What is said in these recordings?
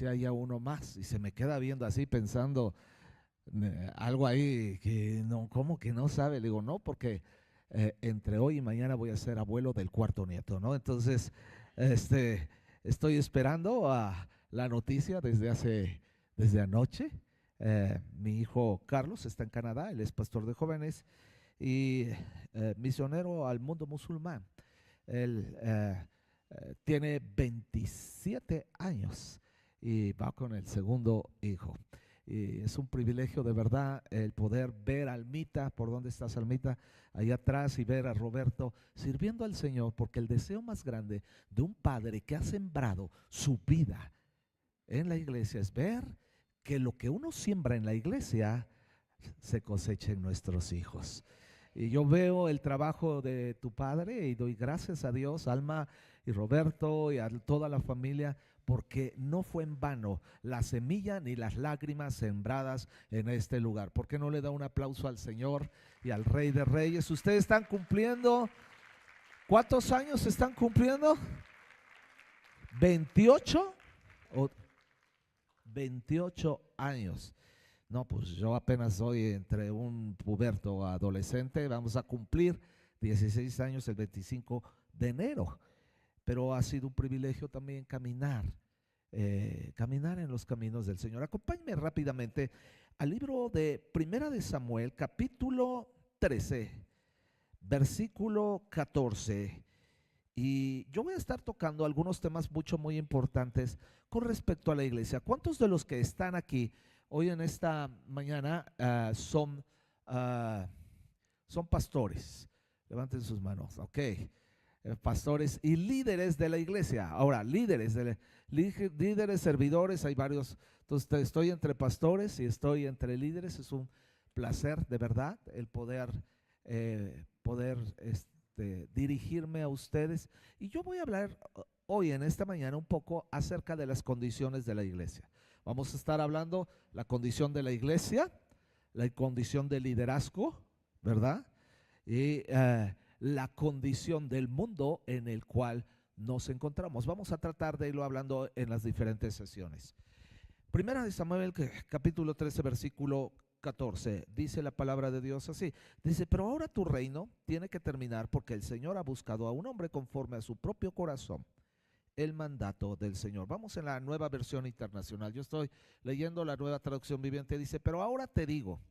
si haya uno más, y se me queda viendo así pensando algo ahí que no, ¿cómo que no sabe? Le digo, no, porque entre hoy y mañana voy a ser abuelo del cuarto nieto, ¿no? Entonces, este, estoy esperando a la noticia desde anoche. Mi hijo Carlos está en Canadá, él es pastor de jóvenes y misionero al mundo musulmán. Él tiene 27 años y va con el segundo hijo. Y es un privilegio de verdad el poder ver a Almita, por dónde estás Almita, allá atrás, y ver a Roberto sirviendo al Señor, porque el deseo más grande de un padre que ha sembrado su vida en la iglesia es ver que lo que uno siembra en la iglesia se cosecha en nuestros hijos. Y yo veo el trabajo de tu padre y doy gracias a Dios, Alma y Roberto y a toda la familia, porque no fue en vano la semilla ni las lágrimas sembradas en este lugar. ¿Por qué no le da un aplauso al Señor y al Rey de Reyes? Ustedes están cumpliendo, ¿cuántos años están cumpliendo? ¿28 o 28 años? No, pues yo apenas soy entre un puberto o adolescente, vamos a cumplir 16 años el 25 de enero, pero ha sido un privilegio también caminar en los caminos del Señor. Acompáñenme rápidamente al libro de Primera de Samuel, capítulo 13, versículo 14. Y yo voy a estar tocando algunos temas muy importantes con respecto a la iglesia. ¿Cuántos de los que están aquí hoy en esta mañana uh, son pastores? Levanten sus manos, ok. Pastores y líderes de la iglesia. Ahora, líderes, servidores, hay varios. Entonces, estoy entre pastores y estoy entre líderes. Es un placer, de verdad, el poder dirigirme a ustedes. Y yo voy a hablar hoy en esta mañana un poco acerca de las condiciones de la iglesia. Vamos a estar hablando la condición de la iglesia, la condición del liderazgo, ¿verdad? Y la condición del mundo en el cual nos encontramos. Vamos a tratar de irlo hablando en las diferentes sesiones. Primera de Samuel, capítulo 13, versículo 14, dice la palabra de Dios así. Dice, pero ahora tu reino tiene que terminar porque el Señor ha buscado a un hombre conforme a su propio corazón. El mandato del Señor. Vamos en la Nueva Versión Internacional. Yo estoy leyendo la Nueva Traducción Viviente. Dice, pero ahora te digo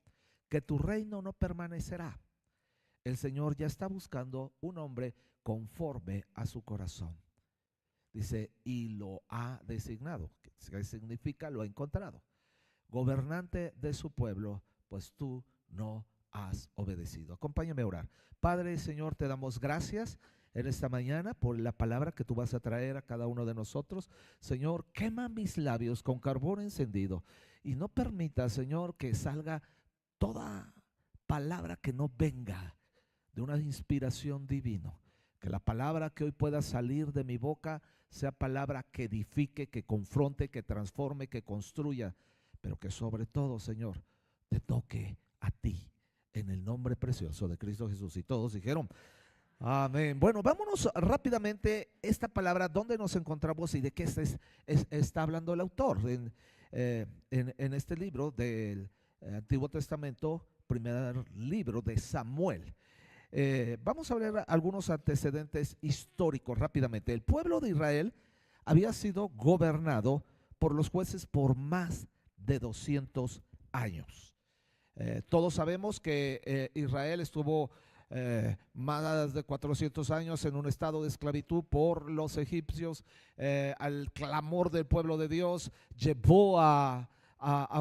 que tu reino no permanecerá. El Señor ya está buscando un hombre conforme a su corazón. Dice, y lo ha designado. ¿Qué significa? Lo ha encontrado. Gobernante de su pueblo, pues tú no has obedecido. Acompáñame a orar. Padre, Señor, te damos gracias en esta mañana por la palabra que tú vas a traer a cada uno de nosotros. Señor, quema mis labios con carbón encendido y no permita, Señor, que salga toda palabra que no venga de una inspiración divina. Que la palabra que hoy pueda salir de mi boca sea palabra que edifique, que confronte, que transforme, que construya, pero que sobre todo, Señor, te toque a ti, en el nombre precioso de Cristo Jesús. Y todos dijeron, amén. Bueno, vámonos rápidamente. Esta palabra, ¿dónde nos encontramos y de qué está hablando el autor? En este libro del Antiguo Testamento, primer libro de Samuel. Vamos a ver algunos antecedentes históricos rápidamente. El pueblo de Israel había sido gobernado por los jueces por más de 200 años. Todos sabemos que Israel estuvo más de 400 años en un estado de esclavitud por los egipcios. Al clamor del pueblo de Dios llevó a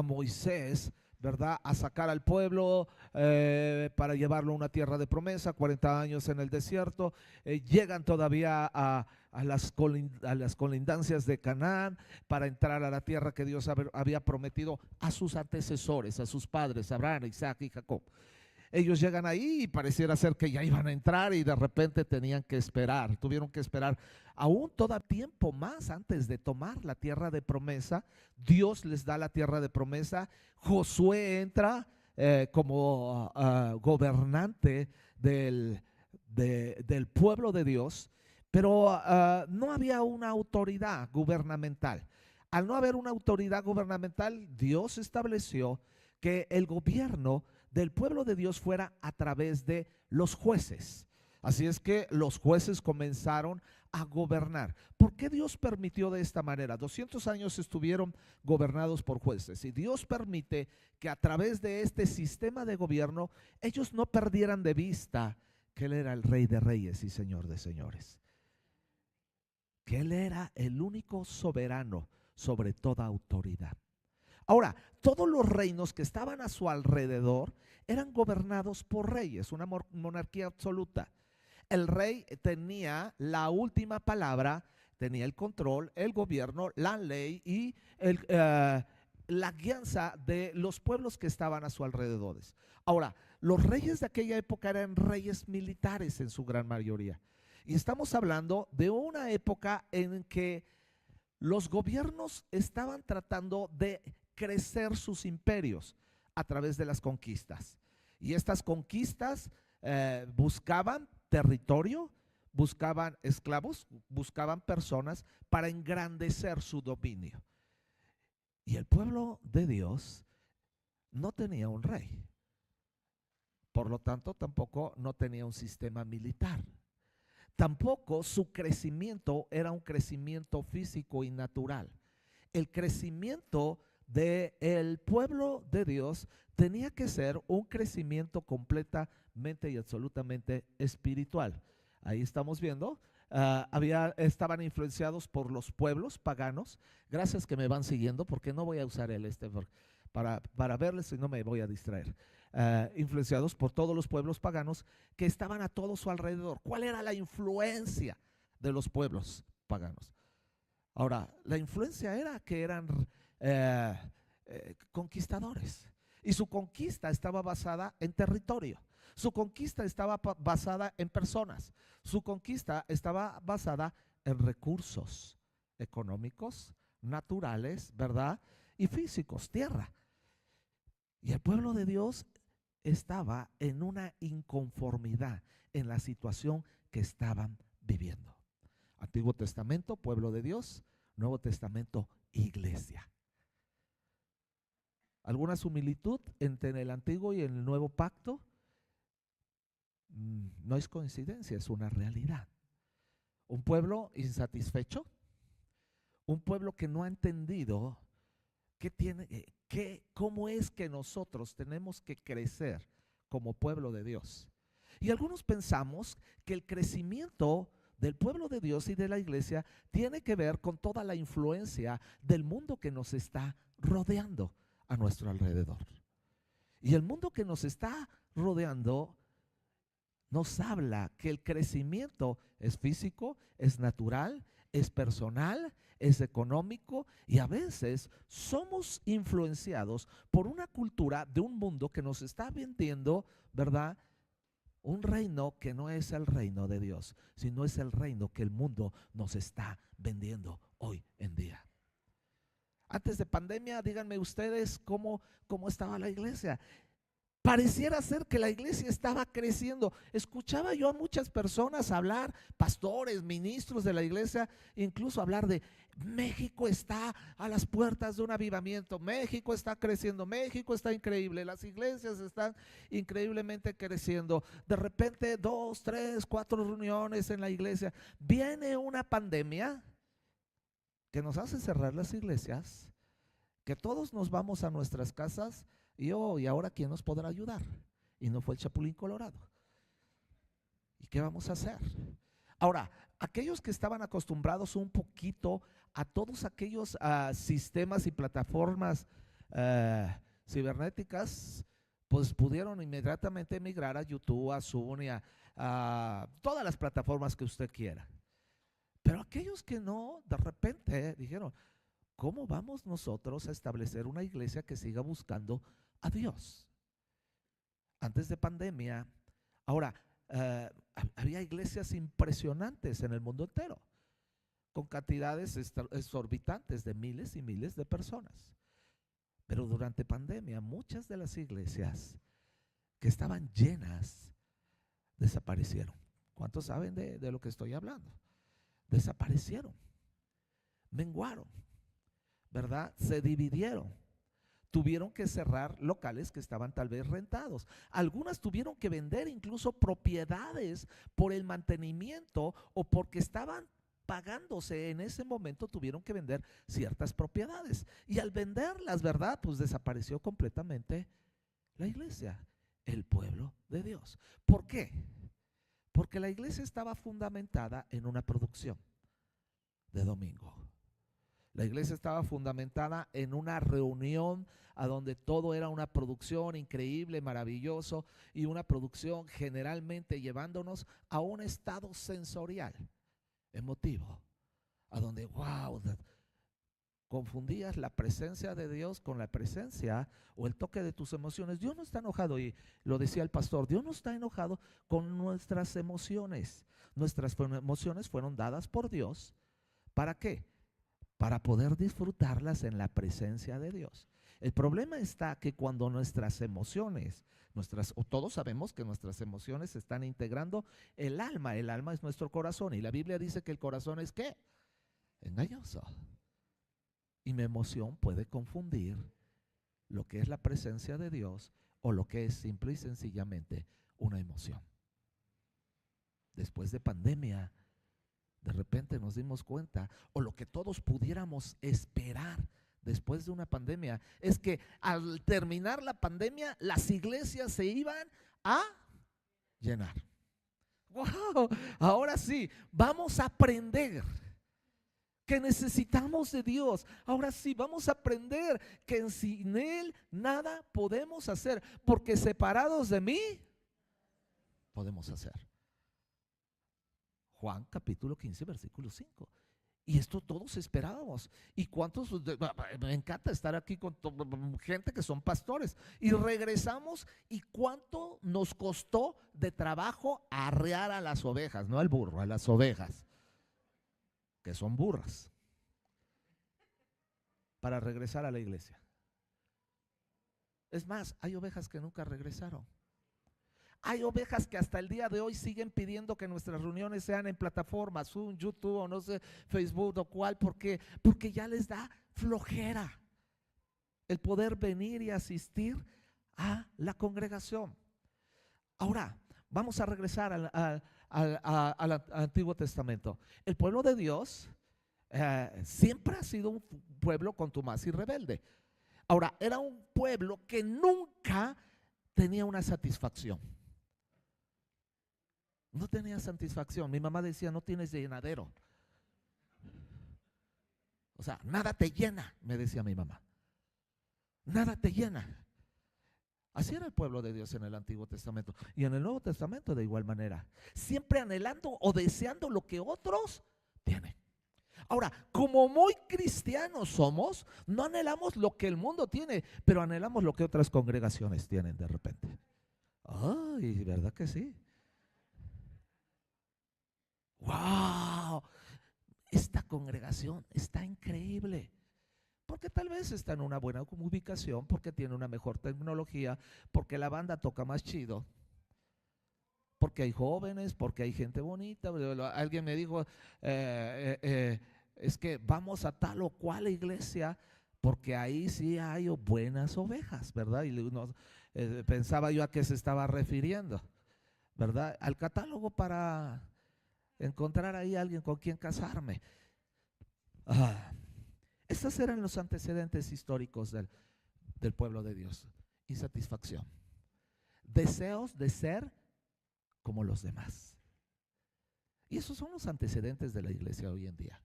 Moisés, ¿verdad?, a sacar al pueblo para llevarlo a una tierra de promesa, 40 años en el desierto. Llegan todavía a las colindancias de Canaán para entrar a la tierra que Dios había prometido a sus antecesores, a sus padres, Abraham, Isaac y Jacob. Ellos llegan ahí y pareciera ser que ya iban a entrar y de repente tenían que esperar, tuvieron que esperar aún todo tiempo más antes de tomar la tierra de promesa. Dios les da la tierra de promesa. Josué entra como gobernante del pueblo de Dios, pero no había una autoridad gubernamental. al no haber una autoridad gubernamental, Dios estableció que el gobierno del pueblo de Dios fuera a través de los jueces. Así es que los jueces comenzaron a gobernar. ¿Por qué Dios permitió de esta manera? 200 años estuvieron gobernados por jueces y Dios permite que a través de este sistema de gobierno ellos no perdieran de vista que Él era el Rey de Reyes y Señor de Señores, que Él era el único soberano sobre toda autoridad. Ahora, todos los reinos que estaban a su alrededor eran gobernados por reyes, una monarquía absoluta. El rey tenía la última palabra, tenía el control, el gobierno, la ley y la guianza de los pueblos que estaban a su alrededor. Ahora, los reyes de aquella época eran reyes militares en su gran mayoría. Y estamos hablando de una época en que los gobiernos estaban tratando de crecer sus imperios a través de las conquistas. Y estas conquistas buscaban territorio, buscaban esclavos, buscaban personas para engrandecer su dominio. Y el pueblo de Dios no tenía un rey. Por lo tanto, tampoco no tenía un sistema militar. Tampoco su crecimiento era un crecimiento físico y natural. El crecimiento del pueblo de Dios tenía que ser un crecimiento completamente y absolutamente espiritual. Ahí estamos viendo, estaban influenciados por los pueblos paganos. Gracias que me van siguiendo, porque no voy a usar para verles y no me voy a distraer. Influenciados por todos los pueblos paganos que estaban a todo su alrededor. ¿Cuál era la influencia de los pueblos paganos? Ahora, la influencia era que eran conquistadores, y su conquista estaba basada en territorio, su conquista estaba basada en personas, su conquista estaba basada en recursos económicos, naturales, ¿verdad? Y físicos, tierra. Y el pueblo de Dios estaba en una inconformidad en la situación que estaban viviendo. Antiguo Testamento, pueblo de Dios; Nuevo Testamento, iglesia. ¿Alguna similitud entre el antiguo y el nuevo pacto? No es coincidencia, es una realidad. Un pueblo insatisfecho, un pueblo que no ha entendido cómo es que nosotros tenemos que crecer como pueblo de Dios. Y algunos pensamos que el crecimiento del pueblo de Dios y de la iglesia tiene que ver con toda la influencia del mundo que nos está rodeando a nuestro alrededor. Y el mundo que nos está rodeando nos habla que el crecimiento es físico, es natural, es personal, es económico, y a veces somos influenciados por una cultura de un mundo que nos está vendiendo, ¿verdad?, un reino que no es el reino de Dios, sino es el reino que el mundo nos está vendiendo hoy en día. Antes de pandemia, díganme ustedes cómo estaba la iglesia. Pareciera ser que la iglesia estaba creciendo. Escuchaba yo a muchas personas hablar, pastores, ministros de la iglesia, incluso hablar de México está a las puertas de un avivamiento, México está creciendo, México está increíble, las iglesias están increíblemente creciendo. De repente 2, 3, 4 reuniones en la iglesia. Viene una pandemia que nos hace cerrar las iglesias, que todos nos vamos a nuestras casas. Y ahora ¿quién nos podrá ayudar? Y no fue el Chapulín Colorado. ¿Y qué vamos a hacer? Ahora, aquellos que estaban acostumbrados un poquito a todos aquellos sistemas y plataformas cibernéticas, pues pudieron inmediatamente emigrar a YouTube, a Zoom y a todas las plataformas que usted quiera. Pero aquellos que no, de repente dijeron: ¿cómo vamos nosotros a establecer una iglesia que siga buscando a Dios? Antes de pandemia, ahora, había iglesias impresionantes en el mundo entero, con cantidades exorbitantes de miles y miles de personas. Pero durante pandemia, muchas de las iglesias que estaban llenas desaparecieron. ¿Cuántos saben de lo que estoy hablando? Desaparecieron, menguaron. ¿verdad? Se dividieron. Tuvieron que cerrar locales que estaban tal vez rentados. Algunas tuvieron que vender incluso propiedades por el mantenimiento o porque estaban pagándose en ese momento, tuvieron que vender ciertas propiedades. Y al venderlas, ¿verdad? Pues desapareció completamente la iglesia, el pueblo de Dios. ¿Por qué? Porque la iglesia estaba fundamentada en una producción de domingo. La iglesia estaba fundamentada en una reunión a donde todo era una producción increíble, maravilloso, y una producción generalmente llevándonos a un estado sensorial, emotivo, a donde, wow, confundías la presencia de Dios con la presencia o el toque de tus emociones. Dios no está enojado, y lo decía el pastor, Dios no está enojado con nuestras emociones. Nuestras emociones fueron dadas por Dios. ¿Para qué? Para poder disfrutarlas en la presencia de Dios. El problema está que cuando nuestras emociones, o todos sabemos que nuestras emociones se están integrando el alma es nuestro corazón, y la Biblia dice que el corazón es ¿qué? Engañoso. Y mi emoción puede confundir lo que es la presencia de Dios o lo que es simple y sencillamente una emoción. Después de pandemia, de repente nos dimos cuenta, o lo que todos pudiéramos esperar después de una pandemia, es que al terminar la pandemia, las iglesias se iban a llenar. ¡Wow! Ahora sí, vamos a aprender que necesitamos de Dios. Ahora sí, vamos a aprender que sin Él nada podemos hacer, porque separados de mí, podemos hacer. Juan capítulo 15, versículo 5. Y esto todos esperábamos. ¿Y cuántos? Me encanta estar aquí con gente que son pastores. Y regresamos, y cuánto nos costó de trabajo arrear a las ovejas, no al burro, a las ovejas, que son burras, para regresar a la iglesia. Es más, hay ovejas que nunca regresaron. Hay ovejas que hasta el día de hoy siguen pidiendo que nuestras reuniones sean en plataformas, Zoom, YouTube o no sé, Facebook o cuál, porque ya les da flojera el poder venir y asistir a la congregación. Ahora, vamos a regresar al Antiguo Testamento. El pueblo de Dios siempre ha sido un pueblo contumaz y rebelde. Ahora, era un pueblo que nunca tenía una satisfacción. No tenía satisfacción. Mi mamá decía, no tienes llenadero. O sea, nada te llena, me decía mi mamá. Nada te llena. Así era el pueblo de Dios en el Antiguo Testamento. Y en el Nuevo Testamento de igual manera. Siempre anhelando o deseando lo que otros tienen. Ahora, como muy cristianos somos, no anhelamos lo que el mundo tiene, pero anhelamos lo que otras congregaciones tienen de repente. Ay, ¿verdad que sí? ¡Wow! Esta congregación está increíble. Porque tal vez está en una buena ubicación, porque tiene una mejor tecnología, porque la banda toca más chido, porque hay jóvenes, porque hay gente bonita. Alguien me dijo, es que vamos a tal o cual iglesia, porque ahí sí hay buenas ovejas, ¿verdad? Y pensaba yo a qué se estaba refiriendo, ¿verdad? Al catálogo para encontrar ahí a alguien con quien casarme. Estos eran los antecedentes históricos del pueblo de Dios. Insatisfacción, deseos de ser como los demás. Y esos son los antecedentes de la iglesia hoy en día.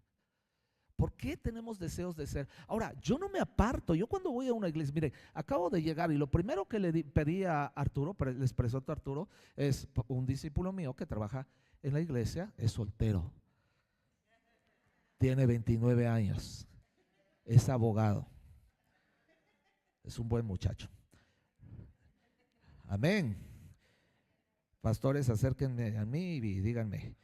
¿Por qué tenemos deseos de ser? Ahora, yo no me aparto. Yo cuando voy a una iglesia, mire, acabo de llegar y lo primero que le pedí a Arturo, les presento a Arturo, es un discípulo mío que trabaja en la iglesia, es soltero, tiene 29 años, es abogado, es un buen muchacho. Amén. Pastores, acérquenme a mí y díganme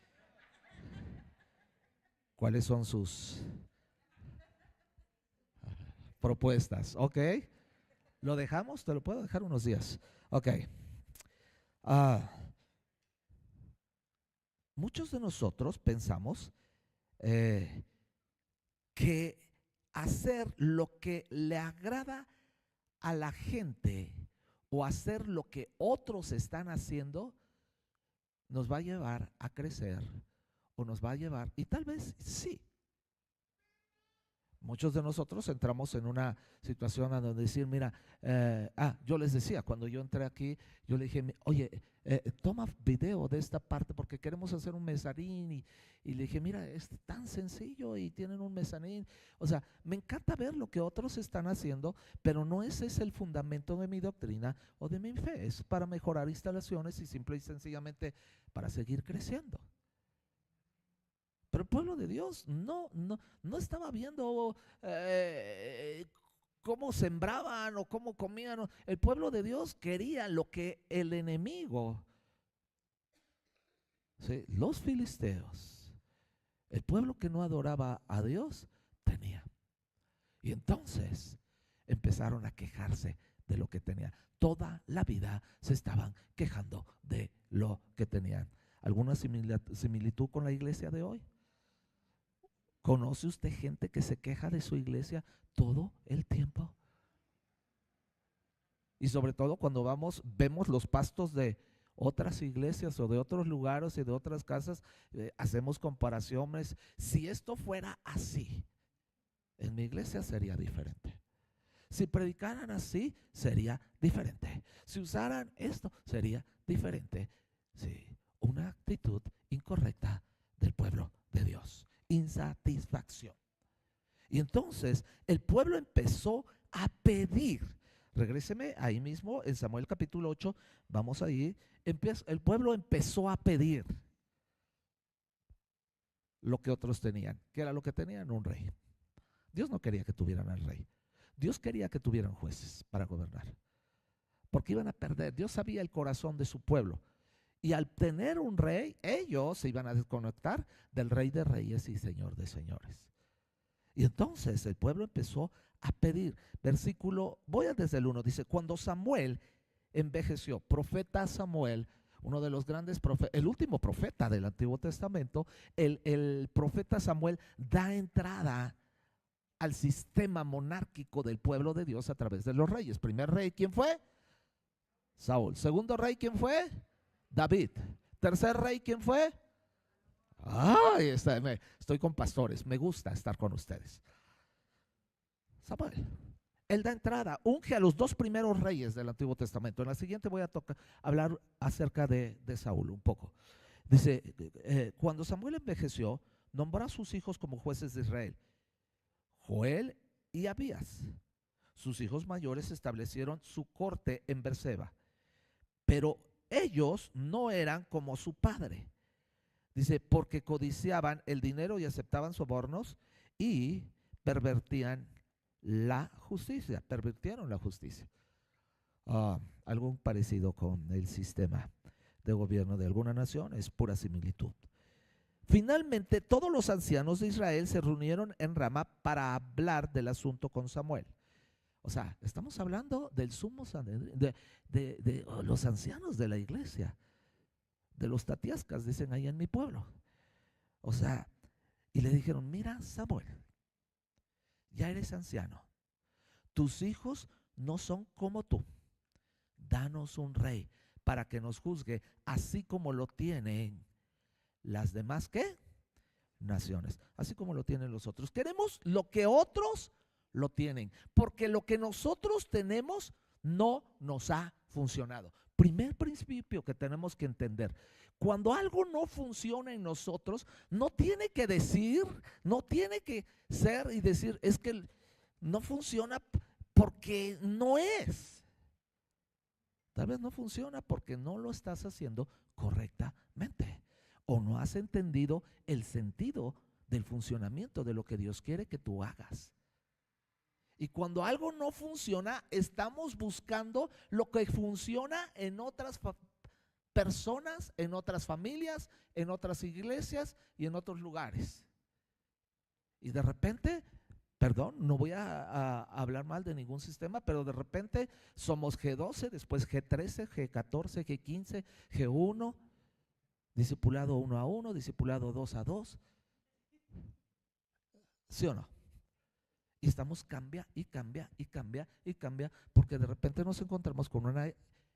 cuáles son sus propuestas. Ok, lo dejamos, te lo puedo dejar unos días. Ok. Muchos de nosotros pensamos que hacer lo que le agrada a la gente o hacer lo que otros están haciendo, nos va a llevar a crecer o nos va a llevar, y tal vez sí. Muchos de nosotros entramos en una situación a donde decir, mira, yo les decía, cuando yo entré aquí, yo le dije, oye, toma video de esta parte porque queremos hacer un mezanín, y le dije, mira, es tan sencillo y tienen un mezanín. O sea, me encanta ver lo que otros están haciendo, pero no ese es el fundamento de mi doctrina o de mi fe, es para mejorar instalaciones y simple y sencillamente para seguir creciendo. Pero el pueblo de Dios no estaba viendo cómo sembraban o cómo comían. El pueblo de Dios quería lo que el enemigo, ¿sí?, los filisteos, el pueblo que no adoraba a Dios, tenía. Y entonces empezaron a quejarse de lo que tenían. Toda la vida se estaban quejando de lo que tenían. ¿Alguna similitud con la iglesia de hoy? ¿Conoce usted gente que se queja de su iglesia todo el tiempo? Y sobre todo cuando vemos los pastos de otras iglesias o de otros lugares y de otras casas, hacemos comparaciones. Si esto fuera así, en mi iglesia sería diferente. Si predicaran así, sería diferente. Si usaran esto, sería diferente. Sí, una actitud incorrecta del pueblo de Dios. Insatisfacción. Y entonces el pueblo empezó a pedir. Regréseme ahí mismo en Samuel capítulo 8, vamos ahí. El pueblo empezó a pedir lo que otros tenían. ¿Qué era lo que tenían? Un rey. Dios no quería que tuvieran al rey. Dios quería que tuvieran jueces para gobernar, porque iban a perder. Dios sabía el corazón de su pueblo. Y al tener un rey, ellos se iban a desconectar del Rey de Reyes y Señor de Señores. Y entonces el pueblo empezó a pedir. Versículo, voy desde el 1, dice, cuando Samuel envejeció, profeta Samuel, uno de los grandes profetas, el último profeta del Antiguo Testamento, el profeta Samuel da entrada al sistema monárquico del pueblo de Dios a través de los reyes. Primer rey, ¿quién fue? Saúl. Segundo rey, ¿quién fue? David. Tercer rey, ¿quién fue? Ay, estoy con pastores, me gusta estar con ustedes. Samuel. Él da entrada, unge a los dos primeros reyes del Antiguo Testamento. En la siguiente voy a hablar acerca de Saúl un poco. Dice, cuando Samuel envejeció, nombró a sus hijos como jueces de Israel, Joel y Abías. Sus hijos mayores establecieron su corte en Berseba, pero ellos no eran como su padre. Dice, porque codiciaban el dinero y aceptaban sobornos y pervertían la justicia. Pervirtieron la justicia. Algo parecido con el sistema de gobierno de alguna nación, es pura similitud. Finalmente, todos los ancianos de Israel se reunieron en Ramá para hablar del asunto con Samuel. O sea, estamos hablando del sumo de los ancianos de la iglesia, de los tatiascas, dicen ahí en mi pueblo. O sea, y le dijeron, mira Samuel, ya eres anciano, tus hijos no son como tú, danos un rey para que nos juzgue, así como lo tienen las demás, ¿qué? Naciones, así como lo tienen los otros. Queremos lo que otros lo tienen, porque lo que nosotros tenemos no nos ha funcionado. Primer principio que tenemos que entender: cuando algo no funciona en nosotros, no tiene que decir, no tiene que ser y decir, es que no funciona porque no es. Tal vez no funciona porque no lo estás haciendo correctamente o no has entendido el sentido del funcionamiento de lo que Dios quiere que tú hagas. Y cuando algo no funciona, estamos buscando lo que funciona en otras personas, en otras familias, en otras iglesias y en otros lugares. Y de repente, perdón, no voy a hablar mal de ningún sistema, pero de repente somos G12, después G13, G14, G15, G1, discipulado 1 a 1, discipulado 2 a 2. ¿Sí o no? Y estamos cambia y cambia y cambia y cambia, porque de repente nos encontramos con una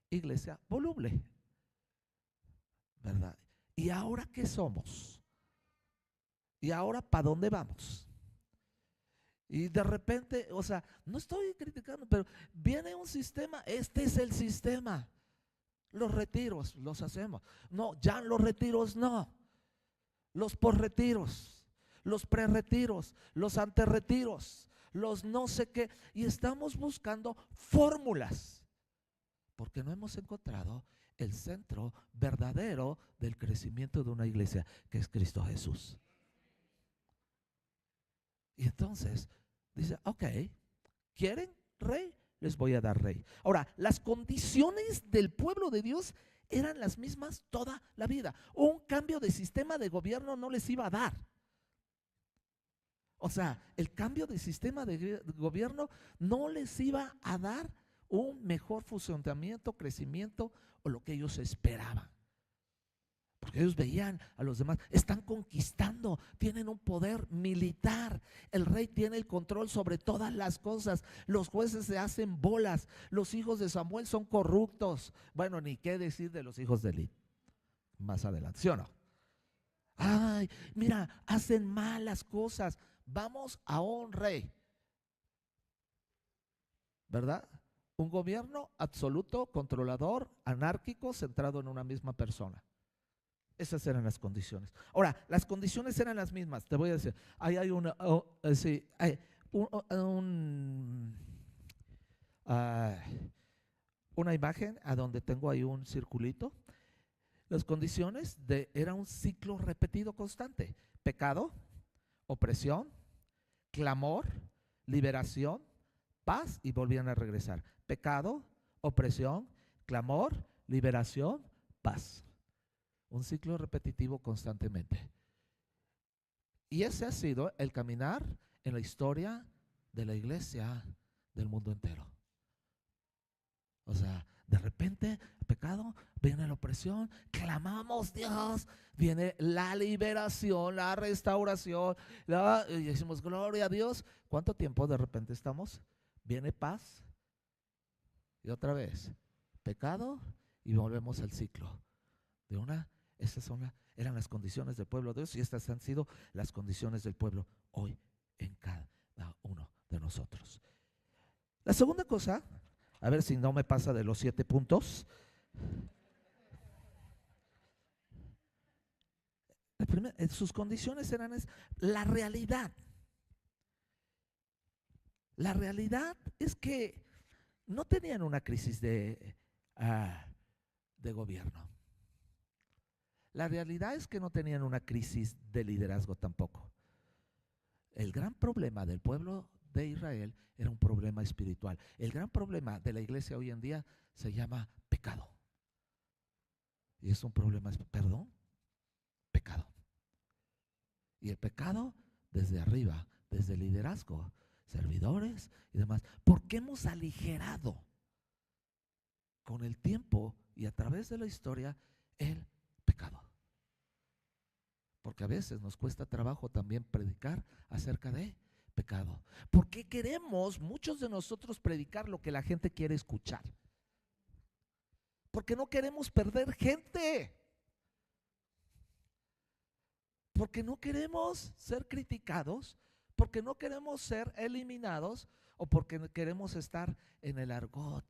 iglesia voluble, ¿verdad? ¿Y ahora qué somos? ¿Y ahora para dónde vamos? Y de repente, o sea, no estoy criticando, pero viene un sistema, este es el sistema. Los retiros los hacemos. No, ya los retiros no. Los posretiros, los preretiros, los anterretiros, los no sé qué. Y estamos buscando fórmulas, porque no hemos encontrado el centro verdadero del crecimiento de una iglesia, que es Cristo Jesús. Y entonces dice, ok, ¿quieren rey? Les voy a dar rey. Ahora, las condiciones del pueblo de Dios eran las mismas toda la vida. Un cambio de sistema de gobierno no les iba a dar. O sea, el cambio de sistema de gobierno no les iba a dar un mejor funcionamiento, crecimiento o lo que ellos esperaban. Porque ellos veían a los demás, están conquistando, tienen un poder militar. El rey tiene el control sobre todas las cosas. Los jueces se hacen bolas. Los hijos de Samuel son corruptos. Bueno, ni qué decir de los hijos de Eli. Más adelante, ¿sí o no? Ay, mira, hacen malas cosas. Vamos a un rey, ¿verdad? Un gobierno absoluto, controlador, anárquico, centrado en una misma persona. Esas eran las condiciones. Ahora, las condiciones eran las mismas. Te voy a decir, ahí hay una imagen a donde tengo ahí un circulito. Las condiciones era un ciclo repetido constante: pecado, opresión, clamor, liberación, paz, y volvían a regresar. Pecado, opresión, clamor, liberación, paz. Un ciclo repetitivo constantemente. Y ese ha sido el caminar en la historia de la iglesia del mundo entero. O sea, de repente, pecado, viene la opresión, clamamos Dios, viene la liberación, la restauración, y decimos gloria a Dios. ¿Cuánto tiempo de repente estamos? Viene paz y otra vez pecado y volvemos al ciclo de una. Esas eran las condiciones del pueblo de Dios, y estas han sido las condiciones del pueblo hoy en cada uno de nosotros. La segunda cosa, a ver si no me pasa de los 7 puntos. Sus condiciones eran la realidad. La realidad es que no tenían una crisis de gobierno. La realidad es que no tenían una crisis de liderazgo tampoco. El gran problema del pueblo de Israel era un problema espiritual. El gran problema de la iglesia hoy en día se llama pecado. Y es un problema, perdón, pecado. Y el pecado desde arriba, desde el liderazgo, servidores y demás. Porque hemos aligerado con el tiempo y a través de la historia el pecado. Porque a veces nos cuesta trabajo también predicar acerca de pecado. Porque queremos, muchos de nosotros, predicar lo que la gente quiere escuchar. Porque no queremos perder gente. Porque no queremos ser criticados. Porque no queremos ser eliminados. O porque queremos estar en el argot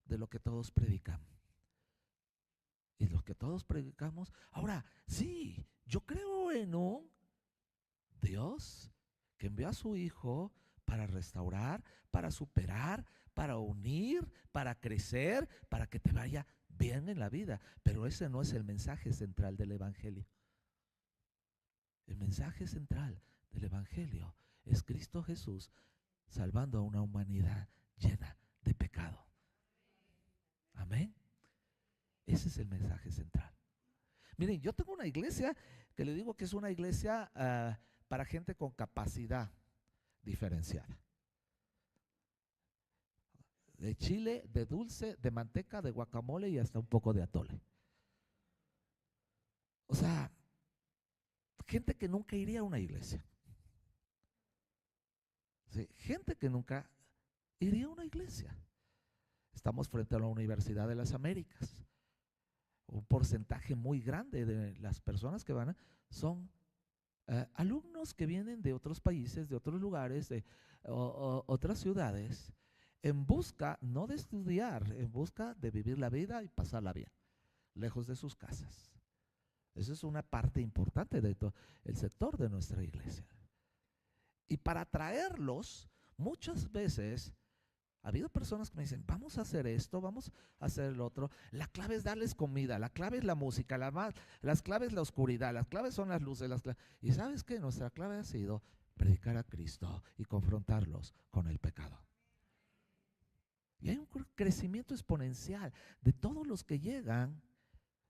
de lo que todos predican. Y lo que todos predicamos. Ahora, sí, yo creo en un Dios que envió a su Hijo para restaurar, para superar, para unir, para crecer, para que te vaya bien en la vida. Pero ese no es el mensaje central del Evangelio. El mensaje central del Evangelio es Cristo Jesús salvando a una humanidad llena de pecado. Amén. Ese es el mensaje central. Miren, yo tengo una iglesia que le digo que es una iglesia para gente con capacidad diferenciada. De chile, de dulce, de manteca, de guacamole y hasta un poco de atole. O sea, gente que nunca iría a una iglesia. ¿sí? Gente que nunca iría a una iglesia. Estamos frente a la Universidad de las Américas. Un porcentaje muy grande de las personas que van son alumnos que vienen de otros países, de otros lugares, de otras ciudades, en busca no de estudiar, en busca de vivir la vida y pasarla bien, lejos de sus casas. Esa es una parte importante de todo el sector de nuestra iglesia. Y para atraerlos, muchas veces ha habido personas que me dicen, vamos a hacer esto, vamos a hacer lo otro. La clave es darles comida, la clave es la música, las claves es la oscuridad, las claves son las luces. Y ¿sabes qué? Nuestra clave ha sido predicar a Cristo y confrontarlos con el pecado. Y hay un crecimiento exponencial de todos los que llegan,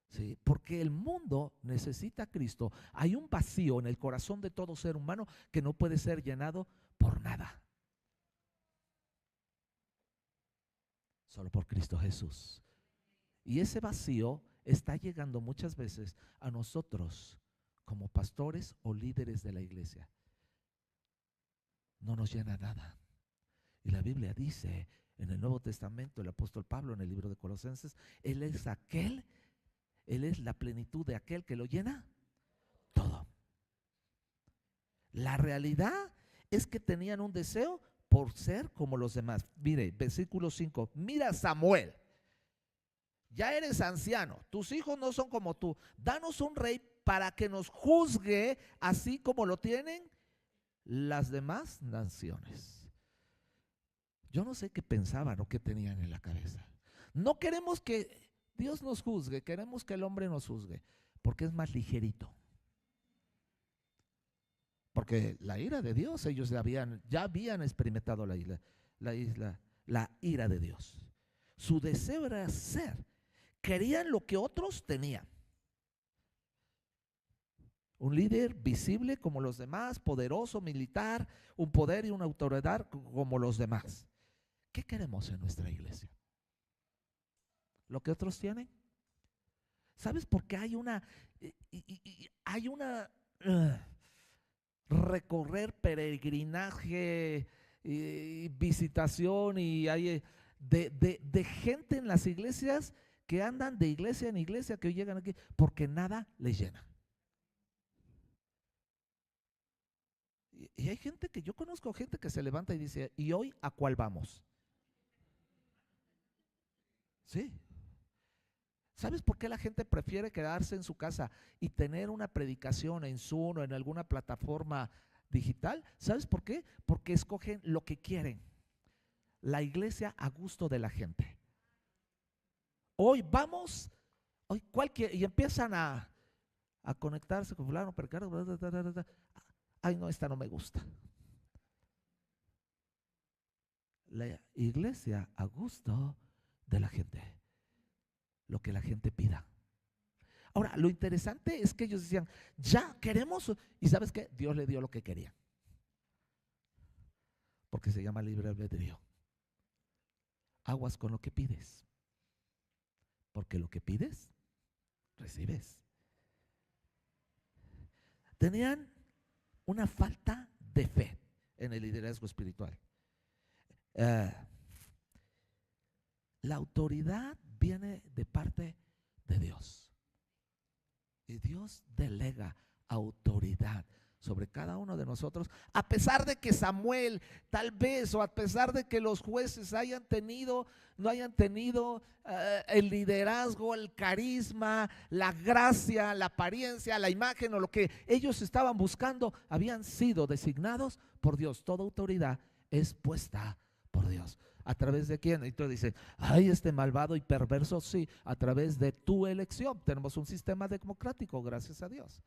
¿sí? Porque el mundo necesita a Cristo. Hay un vacío en el corazón de todo ser humano que no puede ser llenado por nada. Solo por Cristo Jesús. Y ese vacío está llegando muchas veces a nosotros como pastores o líderes de la iglesia. No nos llena nada. Y la Biblia dice en el Nuevo Testamento, el apóstol Pablo en el libro de Colosenses, Él es la plenitud de aquel que lo llena todo. La realidad es que tenían un deseo por ser como los demás. Mire, versículo 5, mira Samuel, ya eres anciano, tus hijos no son como tú, danos un rey para que nos juzgue así como lo tienen las demás naciones. Yo no sé qué pensaban o qué tenían en la cabeza. No queremos que Dios nos juzgue, queremos que el hombre nos juzgue, porque es más ligerito. Porque la ira de Dios, ellos ya habían experimentado la ira de Dios. Su deseo era ser, querían lo que otros tenían. Un líder visible como los demás, poderoso, militar, un poder y una autoridad como los demás. ¿Qué queremos en nuestra iglesia? ¿Lo que otros tienen? ¿Sabes por qué hay una recorrer, peregrinaje, visitación y hay de gente en las iglesias que andan de iglesia en iglesia, que hoy llegan aquí porque nada les llena? Y hay gente que yo conozco, gente que se levanta y dice, ¿y hoy a cuál vamos? Sí. ¿Sabes por qué la gente prefiere quedarse en su casa y tener una predicación en Zoom o en alguna plataforma digital? ¿Sabes por qué? Porque escogen lo que quieren. La iglesia a gusto de la gente. Hoy vamos, hoy cualquier, y empiezan a conectarse con fulano, percaro, ay no, esta no me gusta. La iglesia a gusto de la gente. Lo que la gente pida. Ahora, lo interesante es que ellos decían, ya queremos, y ¿sabes qué? Dios le dio lo que quería. Porque se llama libre albedrío. Aguas con lo que pides. Porque lo que pides, recibes. Tenían una falta de fe en el liderazgo espiritual. La autoridad viene de parte de Dios. Y Dios delega autoridad sobre cada uno de nosotros, a pesar de que Samuel tal vez, o a pesar de que los jueces no hayan tenido el liderazgo, el carisma, la gracia, la apariencia, la imagen o lo que ellos estaban buscando, habían sido designados por Dios. Toda autoridad es puesta por Dios. ¿A través de quién? Y tú dices, ay, este malvado y perverso, sí, a través de tu elección. Tenemos un sistema democrático, gracias a Dios.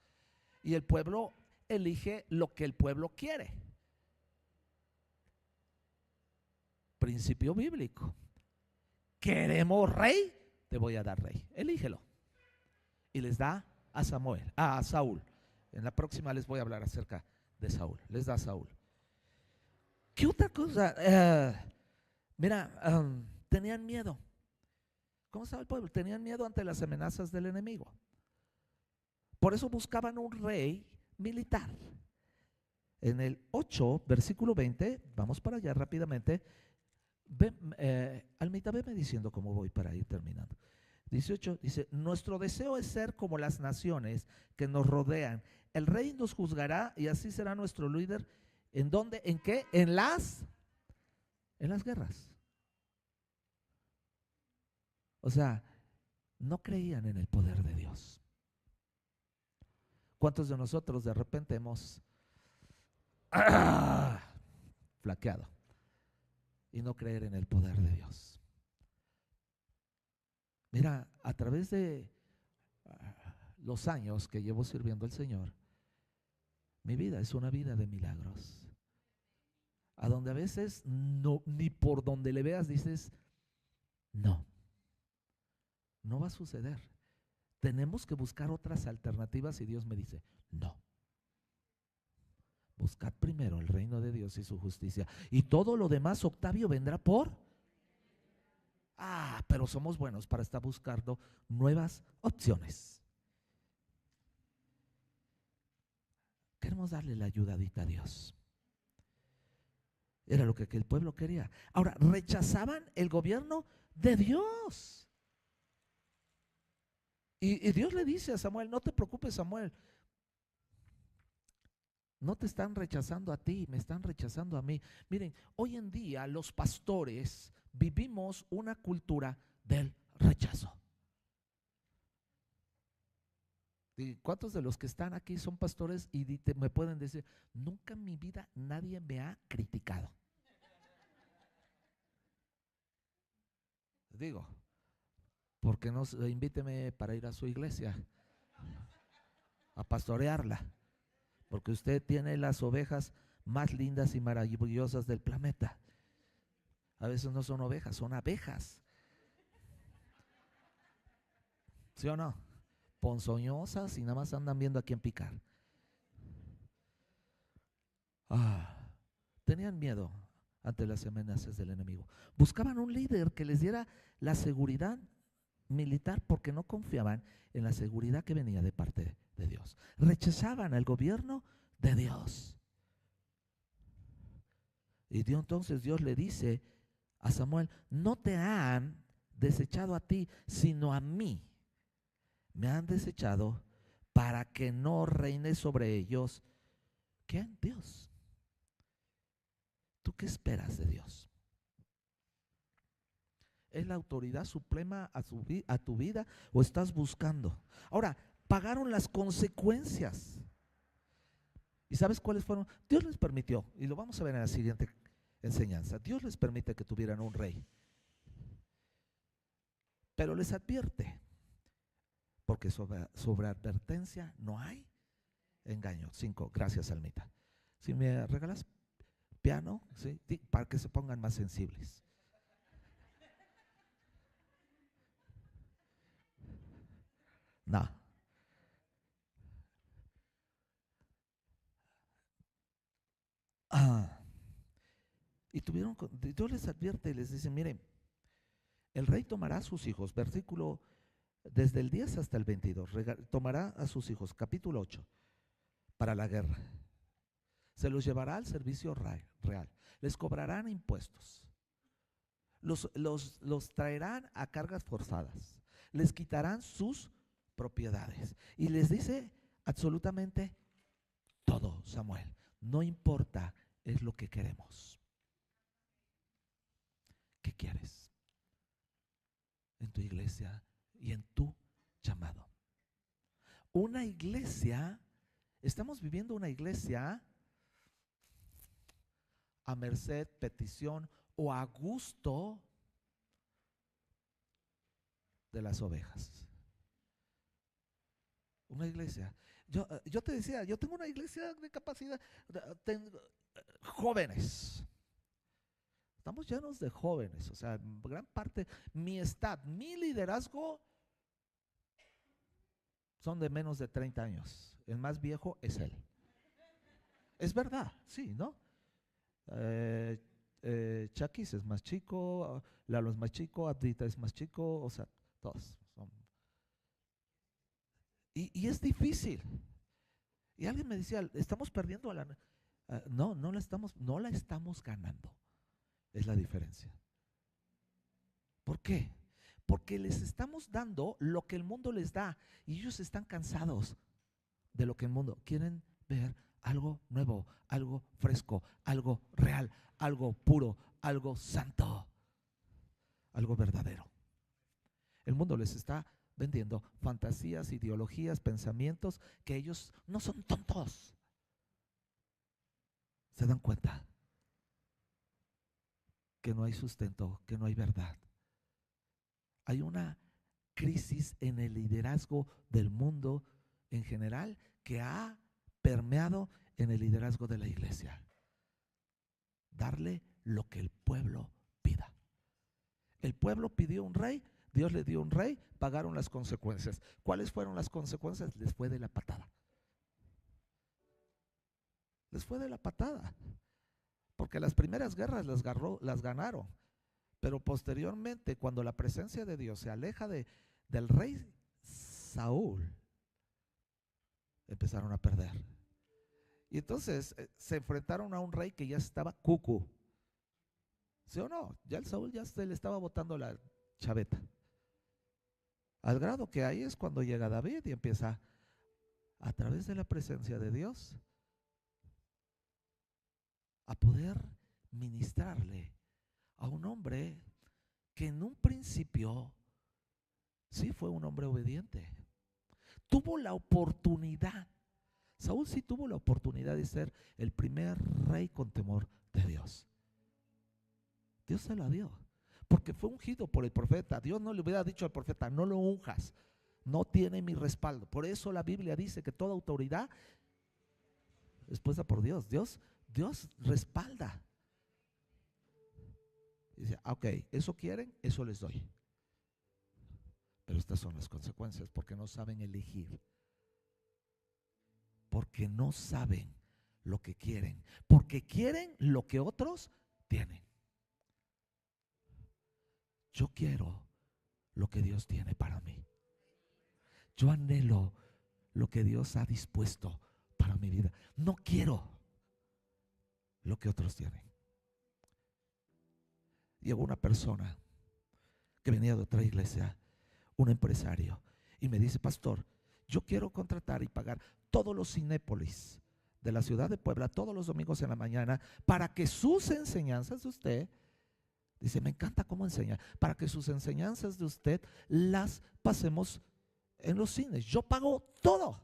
Y el pueblo elige lo que el pueblo quiere. Principio bíblico. ¿Queremos rey? Te voy a dar rey. Elígelo. Y les da a Saúl. En la próxima les voy a hablar acerca de Saúl. Les da a Saúl. ¿Qué otra cosa? Tenían miedo. ¿Cómo estaba el pueblo? Tenían miedo ante las amenazas del enemigo. Por eso buscaban un rey militar. En el 8, versículo 20, vamos para allá rápidamente. Almita, veme diciendo cómo voy para ir terminando. 18 dice: nuestro deseo es ser como las naciones que nos rodean. El rey nos juzgará y así será nuestro líder. ¿En dónde? ¿En qué? En las guerras. O sea, no creían en el poder de Dios. ¿Cuántos de nosotros de repente hemos flaqueado y no creer en el poder de Dios? Mira, a través de los años que llevo sirviendo al Señor, mi vida es una vida de milagros. A donde a veces no, ni por donde le veas dices, no va a suceder. Tenemos que buscar otras alternativas y Dios me dice, no. Buscad primero el reino de Dios y su justicia. Y todo lo demás, Octavio, vendrá por... pero somos buenos para estar buscando nuevas opciones. Queremos darle la ayudadita a Dios. Era lo que el pueblo quería. Ahora, rechazaban el gobierno de Dios. Y Dios le dice a Samuel, no te preocupes, Samuel. No te están rechazando a ti, me están rechazando a mí. Miren, hoy en día los pastores vivimos una cultura del rechazo. ¿Y cuántos de los que están aquí son pastores y me pueden decir, nunca en mi vida nadie me ha criticado? Digo, ¿por qué no invíteme para ir a su iglesia a pastorearla? Porque usted tiene las ovejas más lindas y maravillosas del planeta. A veces no son ovejas, son abejas. ¿Sí o no? Ponzoñosas y nada más andan viendo a quién picar. Tenían miedo ante las amenazas del enemigo. Buscaban un líder que les diera la seguridad militar porque no confiaban en la seguridad que venía de parte de Dios. Rechazaban al gobierno de Dios. Y entonces Dios le dice a Samuel, no te han desechado a ti, sino a mí. Me han desechado para que no reine sobre ellos. ¿Quién? Dios. ¿Tú qué esperas de Dios? ¿Es la autoridad suprema a tu vida o estás buscando? Ahora, pagaron las consecuencias. ¿Y sabes cuáles fueron? Dios les permitió, y lo vamos a ver en la siguiente enseñanza. Dios les permite que tuvieran un rey, pero les advierte, porque sobre advertencia no hay engaño. 5, gracias, Almita. Si me regalas piano, ¿sí? Para que se pongan más sensibles. No. Y Dios les advierte y les dice, miren, el rey tomará a sus hijos, versículo desde el 10 hasta el 22, tomará a sus hijos, capítulo 8, para la guerra. Se los llevará al servicio real, les cobrarán impuestos, los traerán a cargas forzadas, les quitarán sus propiedades. Y les dice absolutamente todo, Samuel, no importa, es lo que queremos. ¿Qué quieres en tu iglesia y en tu llamado? Una iglesia, estamos viviendo una iglesia a merced, petición o a gusto de las ovejas. Una iglesia. Yo te decía, yo tengo una iglesia de capacidad, jóvenes. Estamos llenos de jóvenes, o sea, gran parte, mi liderazgo son de menos de 30 años. El más viejo es él. Es verdad, sí, ¿no? Chakis es más chico, Lalo es más chico, Abdita es más chico, o sea, todos son. Y es difícil. Y alguien me decía, estamos perdiendo a la... no la estamos ganando. Es la diferencia. ¿Por qué? Porque les estamos dando lo que el mundo les da y ellos están cansados de lo que el mundo quieren ver. Algo nuevo, algo fresco, algo real, algo puro, algo santo, algo verdadero. El mundo les está vendiendo fantasías, ideologías, pensamientos que ellos no son tontos. ¿Se dan cuenta? Que no hay sustento, que no hay verdad. Hay una crisis en el liderazgo del mundo en general que ha permeado en el liderazgo de la iglesia. Darle lo que el pueblo pida. El pueblo pidió un rey, Dios le dio un rey, pagaron las consecuencias. ¿Cuáles fueron las consecuencias? Les fue de la patada. Les fue de la patada. Porque las primeras guerras las ganaron. Pero posteriormente, cuando la presencia de Dios se aleja del rey Saúl, empezaron a perder. Y entonces se enfrentaron a un rey que ya estaba cucu. ¿Sí o no? Ya el Saúl ya se le estaba botando la chaveta. Al grado que ahí es cuando llega David y empieza a través de la presencia de Dios a poder ministrarle a un hombre que en un principio sí fue un hombre obediente. Tuvo la oportunidad. Saúl sí tuvo la oportunidad de ser el primer rey con temor de Dios. Dios se la dio, porque fue ungido por el profeta. Dios no le hubiera dicho al profeta, no lo unjas, no tiene mi respaldo. Por eso la Biblia dice que toda autoridad es puesta por Dios. Dios respalda. Dice, ok, eso quieren, eso les doy. Pero estas son las consecuencias, porque no saben elegir. Porque no saben lo que quieren. Porque quieren lo que otros tienen. Yo quiero lo que Dios tiene para mí. Yo anhelo lo que Dios ha dispuesto para mi vida. No quiero lo que otros tienen. Llegó una persona que venía de otra iglesia, un empresario, y me dice, pastor, yo quiero contratar y pagar todos los Cinépolis de la ciudad de Puebla todos los domingos en la mañana para que sus enseñanzas de usted, dice, me encanta cómo enseña, para que sus enseñanzas de usted las pasemos en los cines. Yo pago todo.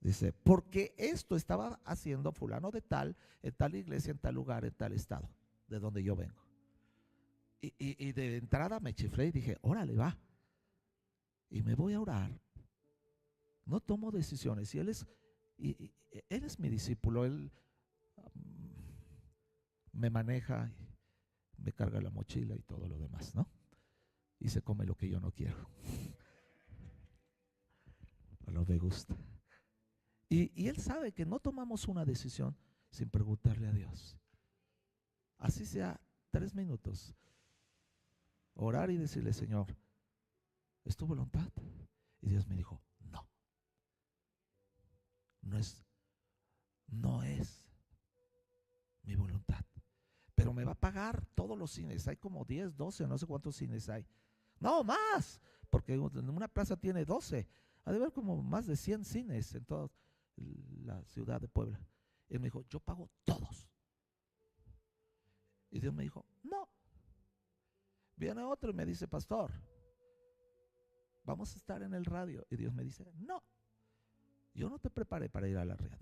Dice, porque esto estaba haciendo fulano de tal, en tal iglesia, en tal lugar, en tal estado, de donde yo vengo. Y de entrada me chiflé y dije, órale, va. Y me voy a orar. No tomo decisiones. Y él es mi discípulo. Él me maneja, me carga la mochila y todo lo demás, ¿no? Y se come lo que yo no quiero. No me gusta. Y él sabe que no tomamos una decisión sin preguntarle a Dios. Así sea 3 minutos. Orar y decirle, Señor, ¿es tu voluntad? Y Dios me dijo, no. No es mi voluntad. Pero me va a pagar todos los cines. Hay como 10, 12, no sé cuántos cines hay. No, más. Porque en una plaza tiene 12. Ha de haber como más de 100 cines en toda la ciudad de Puebla. Él me dijo, yo pago todos. Y Dios me dijo, no. Viene otro y me dice, pastor, vamos a estar en el radio. Y Dios me dice, no. Yo no te preparé para ir a la radio.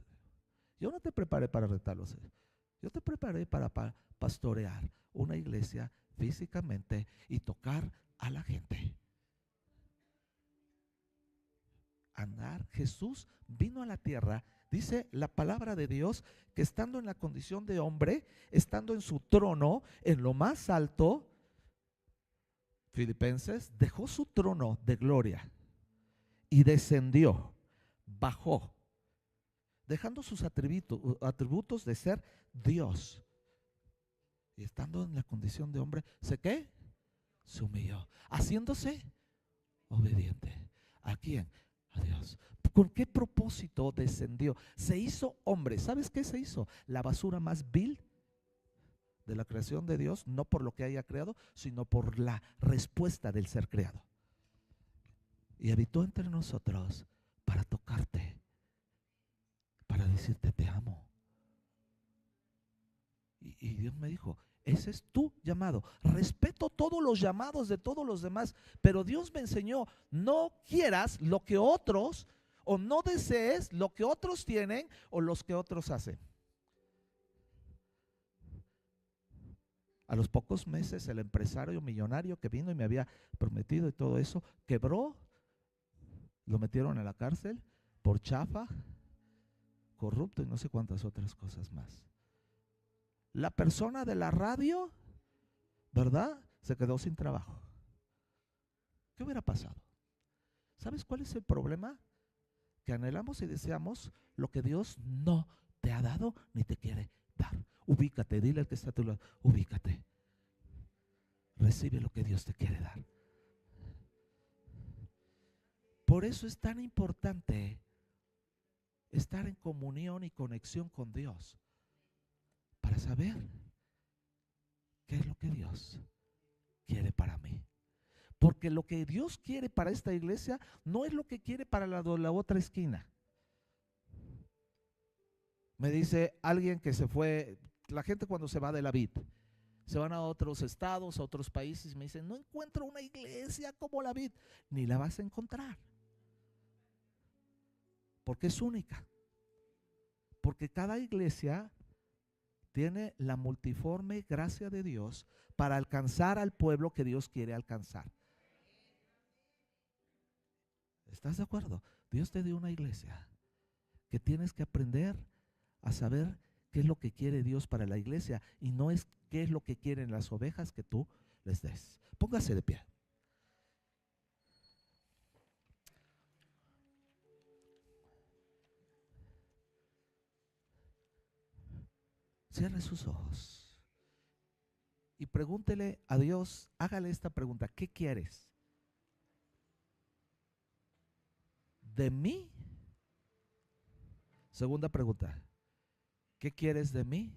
Yo no te preparé para retarlos. Yo te preparé para pastorear una iglesia físicamente y tocar a la gente. Andar. Jesús vino a la tierra, dice la palabra de Dios, que estando en la condición de hombre, estando en su trono, en lo más alto, Filipenses, dejó su trono de gloria y descendió, bajó, dejando sus atributos de ser Dios. Y estando en la condición de hombre, ¿qué? Se humilló, haciéndose obediente. ¿A quién? A Dios. ¿Con qué propósito descendió? Se hizo hombre. ¿Sabes qué se hizo? La basura más vil de la creación de Dios, no por lo que haya creado, sino por la respuesta del ser creado. Y habitó entre nosotros para tocarte, para decirte te amo. Y Dios me dijo, ese es tu llamado. Respeto todos los llamados de todos los demás, pero Dios me enseñó, no quieras lo que otros, o no desees lo que otros tienen o los que otros hacen. A los pocos meses el empresario millonario que vino y me había prometido y todo eso, quebró, lo metieron en la cárcel por chafa, corrupto y no sé cuántas otras cosas más. La persona de la radio, ¿verdad? Se quedó sin trabajo. ¿Qué hubiera pasado? ¿Sabes cuál es el problema? Que anhelamos y deseamos lo que Dios no te ha dado ni te quiere dar. Ubícate, dile al que está a tu lado, ubícate. Recibe lo que Dios te quiere dar. Por eso es tan importante estar en comunión y conexión con Dios, para saber qué es lo que Dios quiere para mí. Porque lo que Dios quiere para esta iglesia no es lo que quiere para la otra esquina. Me dice alguien que se fue, la gente cuando se va de la vid, se van a otros estados, a otros países, me dicen, no encuentro una iglesia como la vid. Ni la vas a encontrar. Porque es única. Porque cada iglesia tiene la multiforme gracia de Dios para alcanzar al pueblo que Dios quiere alcanzar. ¿Estás de acuerdo? Dios te dio una iglesia que tienes que aprender a saber qué es lo que quiere Dios para la iglesia y no es qué es lo que quieren las ovejas que tú les des. Póngase de pie. Cierre sus ojos y pregúntele a Dios, hágale esta pregunta, ¿qué quieres? ¿De mí? Segunda pregunta, ¿qué quieres de mí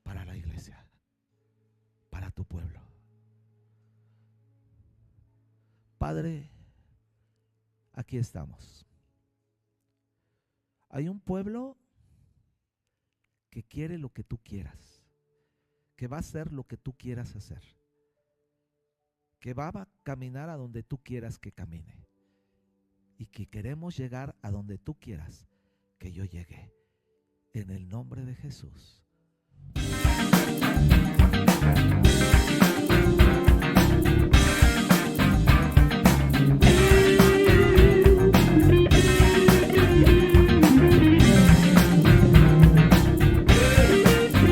para la iglesia, para tu pueblo? Padre, aquí estamos. Hay un pueblo que quiere lo que tú quieras, que va a hacer lo que tú quieras hacer, que va a caminar a donde tú quieras que camine y que queremos llegar a donde tú quieras que yo llegue. En el nombre de Jesús.